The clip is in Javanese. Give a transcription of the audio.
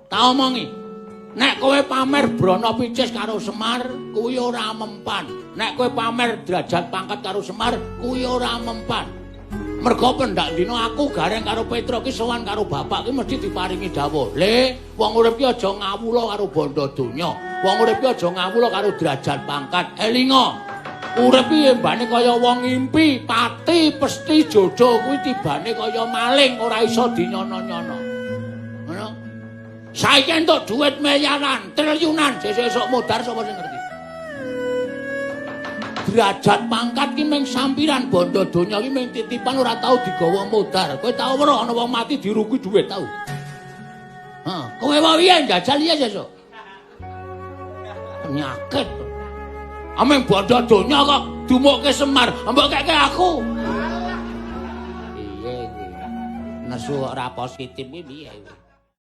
Tak omongi. Nek kowe pamer brana picis karo Semar, kuwi ora mempan. Nek kowe pamer derajat pangkat karo Semar, kuwi ora mempan. Mergo pendak dina aku gareng karo Petro ki sowan karo bapak ki mesti diparingi dawuh. Le, wong urip ki aja ngawula karo bondo donya. Wong urip ki aja ngawula karo derajat pangkat. Elinga. Urip ki embane kaya wong ngimpi, pati pesti jodoh kuwi tibane kaya maling ora iso dinyono-nyono. Ngono. Saiki entuk dhuwit miliaran, triliunan, sesuk modar sapa sing ngerti. Derajat pangkat ki mung sampiran bondo donya ki mung titipan ora tau digawa modar. Kowe tau weruh ana wong mati dirugi dhuwit tau. Heeh, kowe wae piye njajal ya sesuk. Penyakit. Ameng bondo donya kok dumukke Semar, mbok keke aku. Piye kuwi? Nesu ora positif iki piye kuwi?